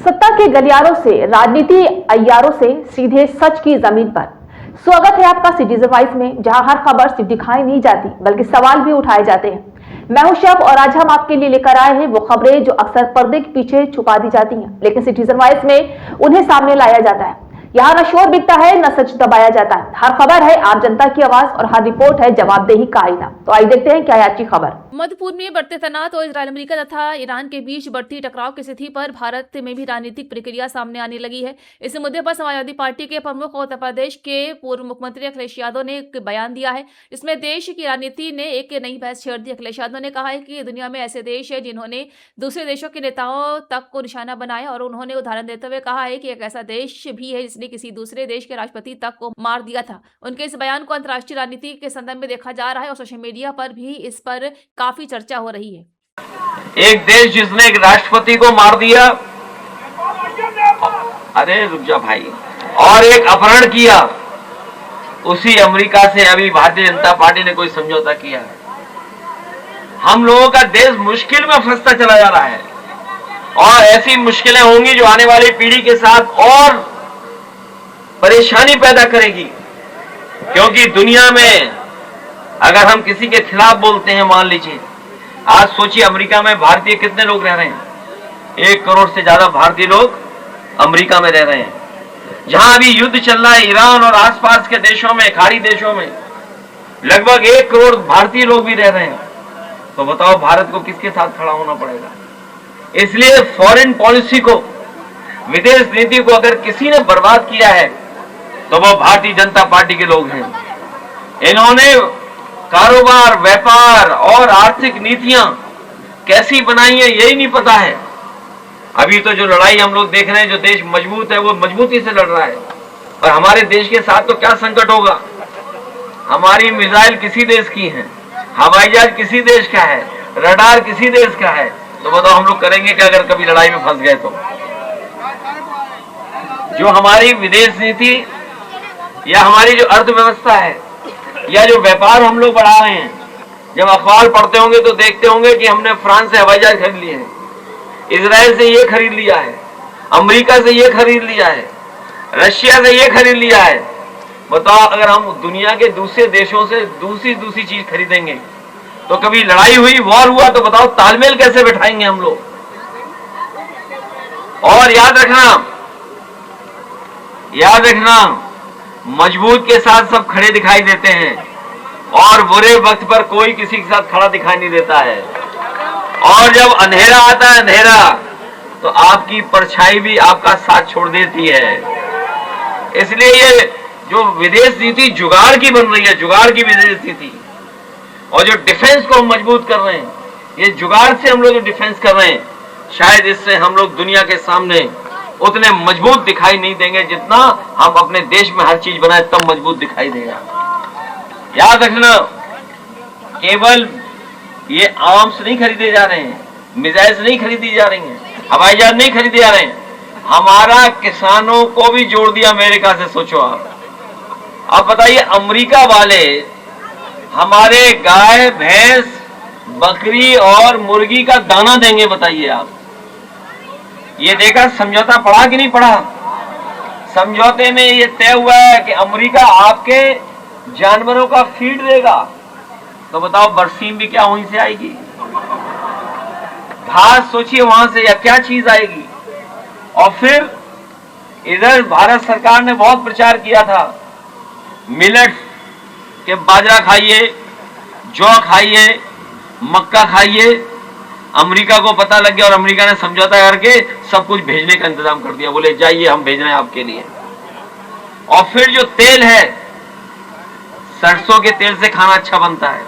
सत्ता के गलियारों से, राजनीति अय्यारों से सीधे सच की जमीन पर। स्वागत है आपका सिटीजन वॉइस में, जहां हर खबर सिर्फ दिखाई नहीं जाती बल्कि सवाल भी उठाए जाते हैं। मैं हूं शब और आज हम आपके लिए लेकर आए हैं वो खबरें जो अक्सर पर्दे के पीछे छुपा दी जाती हैं, लेकिन सिटीजन वॉइस में उन्हें सामने लाया जाता है। यहाँ न शोर बिकता है, न सच दबाया जाता है। हर खबर है आम जनता की आवाज और हर रिपोर्ट है जवाबदेही का आईना। तो आइए देखते हैं क्या है आज की खबर। मध्य पूर्व में बढ़ते तनाव और इजरायल अमेरिका तथा ईरान के बीच बढ़ती टकराव की स्थिति पर भारत में भी राजनीतिक प्रक्रिया सामने आने लगी है। इस मुद्दे पर समाजवादी पार्टी के प्रमुख और उत्तर प्रदेश के पूर्व मुख्यमंत्री अखिलेश यादव ने एक बयान दिया है। इसमें देश की राजनीति ने एक नई बहस छेड़ दी। अखिलेश यादव ने कहा है कि दुनिया में ऐसे देश है जिन्होंने दूसरे देशों के नेताओं तक को निशाना बनाया, और उन्होंने उदाहरण देते हुए कहा है कि एक ऐसा देश भी है जिसने किसी दूसरे देश के राष्ट्रपति तक को मार दिया था। उनके इस बयान को अंतर्राष्ट्रीय राजनीति के संदर्भ में देखा जा रहा है और सोशल मीडिया पर भी इस पर काफी चर्चा हो रही है। एक देश जिसने एक राष्ट्रपति को मार दिया, अरे रुक जा भाई, और एक अपहरण किया, उसी अमेरिका से अभी भारतीय जनता पार्टी ने कोई समझौता किया है। हम लोगों का देश मुश्किल में फंसता चला जा रहा है और ऐसी मुश्किलें होंगी जो आने वाली पीढ़ी के साथ और परेशानी पैदा करेगी। क्योंकि दुनिया में अगर हम किसी के खिलाफ बोलते हैं, मान लीजिए आज सोचिए अमेरिका में भारतीय कितने लोग रह रहे हैं, 1 करोड़ से ज्यादा भारतीय लोग अमेरिका में रह रहे हैं। जहां अभी युद्ध चल रहा है ईरान और आसपास के देशों में, खाड़ी देशों में लगभग 1 करोड़ भारतीय लोग भी रह रहे हैं। तो बताओ भारत को किसके साथ खड़ा होना पड़ेगा। इसलिए फॉरेन पॉलिसी को, विदेश नीति को अगर किसी ने बर्बाद किया है तो वो भारतीय जनता पार्टी के लोग हैं। इन्होंने कारोबार, व्यापार और आर्थिक नीतियां कैसी बनाई है यही नहीं पता है। अभी तो जो लड़ाई हम लोग देख रहे हैं, जो देश मजबूत है वो मजबूती से लड़ रहा है, और हमारे देश के साथ तो क्या संकट होगा। हमारी मिसाइल किसी देश की है, हवाई जहाज किसी देश का है, रडार किसी देश का है। तो बताओ हम लोग करेंगे क्या अगर कभी लड़ाई में फंस गए तो। जो हमारी विदेश नीति या हमारी जो अर्थव्यवस्था है या जो व्यापार हम लोग बढ़ा रहे हैं, जब अखबार पढ़ते होंगे तो देखते होंगे कि हमने फ्रांस से हवाई जहाज खरीद लिए हैं, इजराइल से ये खरीद लिया है, अमेरिका से ये खरीद लिया है, रशिया से ये खरीद लिया है। बताओ अगर हम दुनिया के दूसरे देशों से दूसरी चीज खरीदेंगे तो कभी लड़ाई हुई, वॉर हुआ, तो बताओ तालमेल कैसे बैठाएंगे हम लोग। और याद रखना मजबूत के साथ सब खड़े दिखाई देते हैं और बुरे वक्त पर कोई किसी के साथ खड़ा दिखाई नहीं देता है। और जब अंधेरा आता है, अंधेरा, तो आपकी परछाई भी आपका साथ छोड़ देती है। इसलिए ये जो विदेश नीति जुगाड़ की बन रही है, जुगाड़ की विदेश नीति, और जो डिफेंस को हम मजबूत कर रहे हैं, ये जुगाड़ से हम लोग जो डिफेंस कर रहे हैं, शायद इससे हम लोग दुनिया के सामने उतने मजबूत दिखाई नहीं देंगे जितना हम अपने देश में हर चीज बनाए तब मजबूत दिखाई देगा। याद रखना, केवल ये आर्म्स नहीं खरीदे जा रहे हैं, मिसाइल्स नहीं खरीदी जा रही हैं, हवाई जहाज नहीं खरीदे जा रहे हैं, हमारा किसानों को भी जोड़ दिया अमेरिका से। सोचो आप बताइए, अमेरिका वाले हमारे गाय, भैंस, बकरी और मुर्गी का दाना देंगे। बताइए आप, ये देखा समझौता पढ़ा कि नहीं पढ़ा। समझौते में ये तय हुआ है कि अमेरिका आपके जानवरों का फीड देगा। तो बताओ बरसीम भी क्या वहीं से आएगी, घास सोचिए वहां से, या क्या चीज आएगी। और फिर इधर भारत सरकार ने बहुत प्रचार किया था मिलेट्स के, बाजरा खाइए, जौ खाइए, मक्का खाइए। अमेरिका को पता लग गया और अमेरिका ने समझौता करके सब कुछ भेजने का इंतजाम कर दिया। बोले जाइए हम भेज रहे हैं आपके लिए। और फिर जो तेल है, सरसों के तेल से खाना अच्छा बनता है।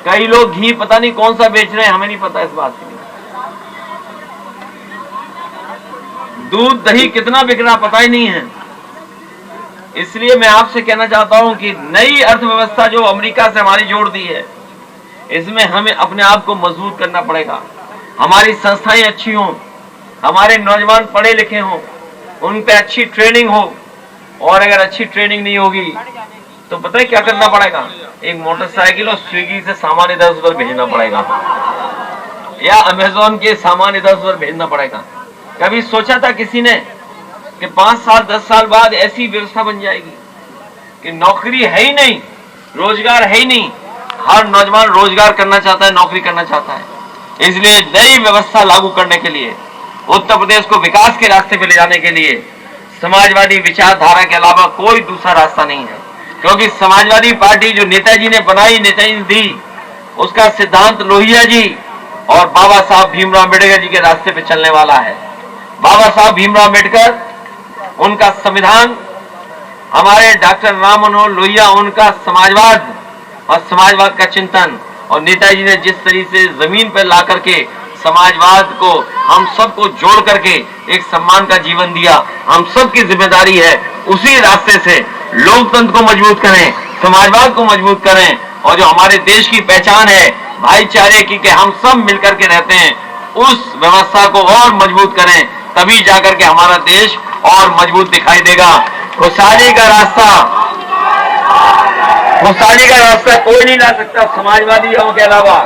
कई लोग घी पता नहीं कौन सा बेच रहे हैं, हमें नहीं पता इस बात की। दूध दही कितना बिक रहा पता ही नहीं है। इसलिए मैं आपसे कहना चाहता हूं कि नई अर्थव्यवस्था जो अमेरिका से हमारी जोड़ दी है, इसमें हमें अपने आप को मजबूत करना पड़ेगा। हमारी संस्थाएं अच्छी हों, हमारे नौजवान पढ़े लिखे हों, उन पे अच्छी ट्रेनिंग हो। और अगर अच्छी ट्रेनिंग नहीं होगी तो पता है क्या करना पड़ेगा, एक मोटरसाइकिल और स्विगी से सामान इधर उधर भेजना पड़ेगा, या अमेजोन के सामान इधर उधर भेजना पड़ेगा। कभी सोचा था किसी ने कि 5 साल 10 साल बाद ऐसी व्यवस्था बन जाएगी कि नौकरी है ही नहीं, रोजगार है ही नहीं। हर नौजवान रोजगार करना चाहता है, नौकरी करना चाहता है। इसलिए नई व्यवस्था लागू करने के लिए, उत्तर प्रदेश को विकास के रास्ते पर ले जाने के लिए समाजवादी विचारधारा के अलावा कोई दूसरा रास्ता नहीं है। क्योंकि समाजवादी पार्टी जो नेताजी ने बनाई, नेताजी ने दी, उसका सिद्धांत लोहिया जी और बाबा साहब भीमराव अम्बेडकर जी के रास्ते पे चलने वाला है। बाबा साहब भीमराव अम्बेडकर, उनका संविधान, हमारे डॉक्टर राम मनोहर लोहिया, उनका समाजवाद और समाजवाद का चिंतन, और नेताजी ने जिस तरीके से जमीन पर ला करके समाजवाद को हम सबको जोड़ करके एक सम्मान का जीवन दिया, हम सबकी जिम्मेदारी है उसी रास्ते से लोकतंत्र को मजबूत करें, समाजवाद को मजबूत करें, और जो हमारे देश की पहचान है भाईचारे की कि हम सब मिलकर के रहते हैं, उस व्यवस्था को और मजबूत करें। तभी जाकर के हमारा देश और मजबूत दिखाई देगा। खुशहाली का रास्ता कोई नहीं ला सकता समाजवादियों के अलावा।